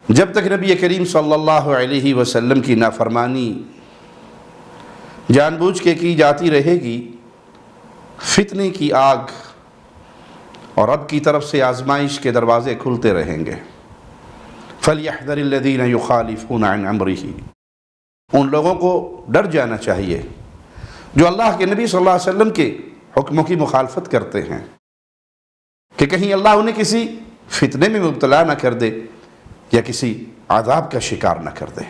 جب تک نبی کریم صلی اللہ علیہ وسلم کی نافرمانی جان بوجھ کے کی جاتی رہے گی، فتنے کی آگ اور رب کی طرف سے آزمائش کے دروازے کھلتے رہیں گے۔ فَلْيَحْذَرِ الَّذِينَ يُخَالِفُونَ عَنْ أَمْرِهِ، ان لوگوں کو ڈر جانا چاہیے جو اللہ کے نبی صلی اللہ علیہ وسلم کے حکموں کی مخالفت کرتے ہیں، کہ کہیں اللہ انہیں کسی فتنے میں مبتلا نہ کر دے یا کسی عذاب کا شکار نہ کر دے۔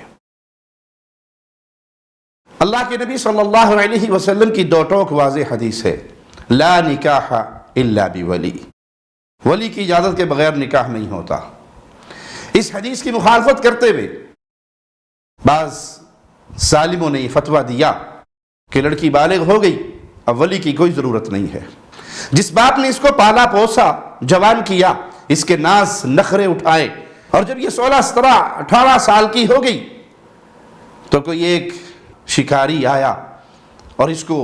اللہ کے نبی صلی اللہ علیہ وسلم کی دو ٹوک واضح حدیث ہے، لا نکاح الا بولی، ولی کی اجازت کے بغیر نکاح نہیں ہوتا۔ اس حدیث کی مخالفت کرتے ہوئے بعض ظالموں نے یہ فتویٰ دیا کہ لڑکی بالغ ہو گئی، اب ولی کی کوئی ضرورت نہیں ہے۔ جس باپ نے اس کو پالا پوسا، جوان کیا، اس کے ناز نخرے اٹھائے، اور جب یہ 16 17 18 سال کی ہو گئی تو کوئی ایک شکاری آیا اور اس کو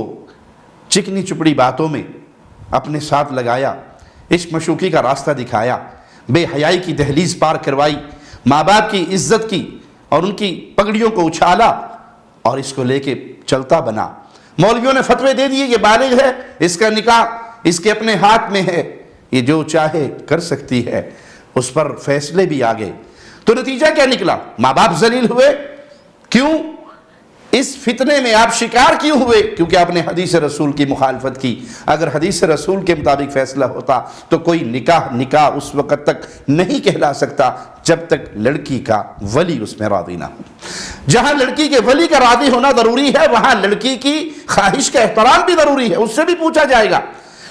چکنی چپڑی باتوں میں اپنے ساتھ لگایا، عشق مشوقی کا راستہ دکھایا، بے حیائی کی دہلیز پار کروائی، ماں باپ کی عزت کی اور ان کی پگڑیوں کو اچھالا اور اس کو لے کے چلتا بنا۔ مولویوں نے فتوے دے دیے، یہ بالغ ہے، اس کا نکاح اس کے اپنے ہاتھ میں ہے، یہ جو چاہے کر سکتی ہے، اس پر فیصلے بھی آ گئے۔ تو نتیجہ کیا نکلا؟ ماں باپ ذلیل ہوئے۔ کیوں؟ اس فتنے میں آپ شکار کیوں ہوئے؟ کیونکہ آپ نے حدیث رسول کی مخالفت کی۔ اگر حدیث رسول کے مطابق فیصلہ ہوتا تو کوئی نکاح اس وقت تک نہیں کہلا سکتا جب تک لڑکی کا ولی اس میں راضی نہ ہو۔ جہاں لڑکی کے ولی کا راضی ہونا ضروری ہے، وہاں لڑکی کی خواہش کا احترام بھی ضروری ہے، اس سے بھی پوچھا جائے گا۔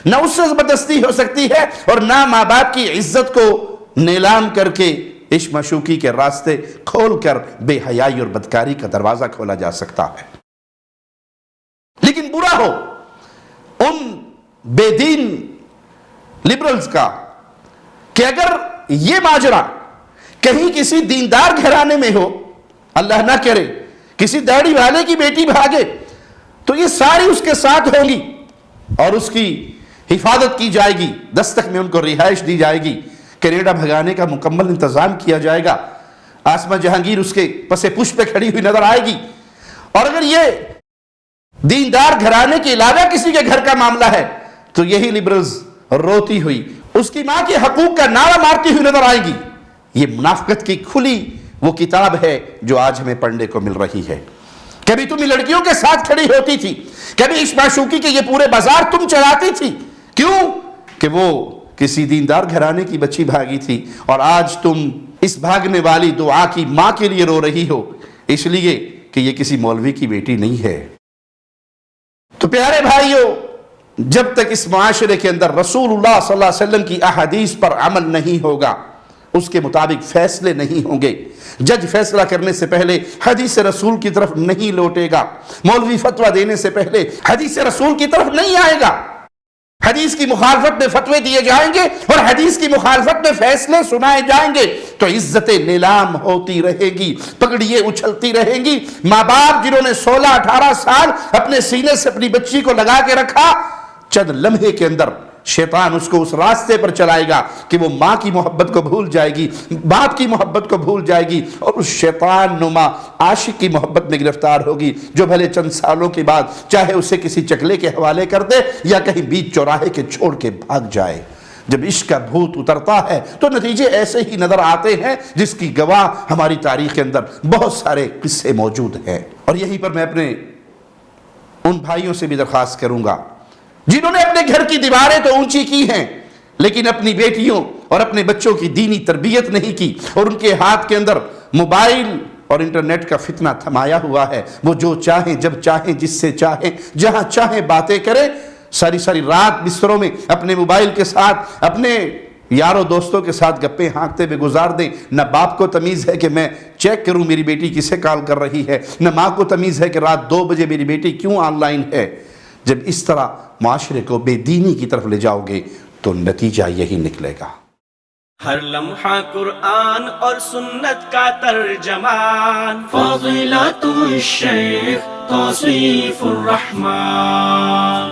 نہ اس سے زبردستی ہو سکتی ہے اور نہ ماں باپ کی عزت کو نیلام کر کے عشق مشوقی کے راستے کھول کر بے حیائی اور بدکاری کا دروازہ کھولا جا سکتا ہے۔ لیکن برا ہو ان بے دین لبرلز کا کہ اگر یہ ماجرا کہیں کسی دیندار گھرانے میں ہو، اللہ نہ کرے کسی داڑھی والے کی بیٹی بھاگے، تو یہ ساری اس کے ساتھ ہوں گی اور اس کی حفاظت کی جائے گی، دستک میں ان کو رہائش دی جائے گی، کینیڈا بھگانے کا مکمل انتظام کیا جائے گا، آسمہ جہانگیر اس کے پس پش پہ کھڑی ہوئی نظر آئے گی۔ اور اگر یہ دیندار گھرانے کے علاوہ کسی کے گھر کا معاملہ ہے تو یہی لبرلز روتی ہوئی اس کی ماں کے حقوق کا نعرہ مارتی ہوئی نظر آئے گی۔ یہ منافقت کی کھلی وہ کتاب ہے جو آج ہمیں پڑھنے کو مل رہی ہے۔ کبھی تم لڑکیوں کے ساتھ کھڑی ہوتی تھی، کبھی عشق معشوقی کے یہ پورے بازار تم چلاتی تھی، کیوں؟ کہ وہ کسی دیندار گھرانے کی بچی بھاگی تھی، اور آج تم اس بھاگنے والی دعا کی ماں کے لیے رو رہی ہو، اس لیے کہ یہ کسی مولوی کی بیٹی نہیں ہے۔ تو پیارے بھائیو، جب تک اس معاشرے کے اندر رسول اللہ صلی اللہ علیہ وسلم کی احادیث پر عمل نہیں ہوگا، اس کے مطابق فیصلے نہیں ہوں گے، جج فیصلہ کرنے سے پہلے حدیث رسول کی طرف نہیں لوٹے گا، مولوی فتویٰ دینے سے پہلے حدیث رسول کی طرف نہیں آئے گا، حدیث کی مخالفت میں فتوے دیے جائیں گے اور حدیث کی مخالفت میں فیصلے سنائے جائیں گے، تو عزتیں نیلام ہوتی رہے گی، پگڑیاں اچھلتی رہیں گی۔ ماں باپ جنہوں نے 16 18 سال اپنے سینے سے اپنی بچی کو لگا کے رکھا، چند لمحے کے اندر شیطان اس کو اس راستے پر چلائے گا کہ وہ ماں کی محبت کو بھول جائے گی، باپ کی محبت کو بھول جائے گی، اور اس شیطان نما عاشق کی محبت میں گرفتار ہوگی، جو بھلے چند سالوں کے بعد چاہے اسے کسی چکلے کے حوالے کر دے یا کہیں بیچ چوراہے کے چھوڑ کے بھاگ جائے۔ جب عشق کا بھوت اترتا ہے تو نتیجے ایسے ہی نظر آتے ہیں جس کی گواہ ہماری تاریخ کے اندر بہت سارے قصے موجود ہیں۔ اور یہیں پر میں اپنے ان بھائیوں سے بھی درخواست کروں گا جنہوں نے اپنے گھر کی دیواریں تو اونچی کی ہیں لیکن اپنی بیٹیوں اور اپنے بچوں کی دینی تربیت نہیں کی، اور ان کے ہاتھ کے اندر موبائل اور انٹرنیٹ کا فتنہ تھمایا ہوا ہے، وہ جو چاہیں جب چاہیں جس سے چاہیں جہاں چاہیں باتیں کریں، ساری ساری رات بستروں میں اپنے موبائل کے ساتھ اپنے یاروں دوستوں کے ساتھ گپیں ہانکتے ہوئے گزار دیں۔ نہ باپ کو تمیز ہے کہ میں چیک کروں میری بیٹی کسے کال کر رہی ہے، نہ ماں کو تمیز ہے کہ رات 2 بجے میری بیٹی کیوں آن لائن ہے۔ جب اس طرح معاشرے کو بے دینی کی طرف لے جاؤ گے تو نتیجہ یہی نکلے گا۔ ہر لمحہ قرآن اور سنت کا ترجمان، فضیلت الشیخ توصیف الرحمان۔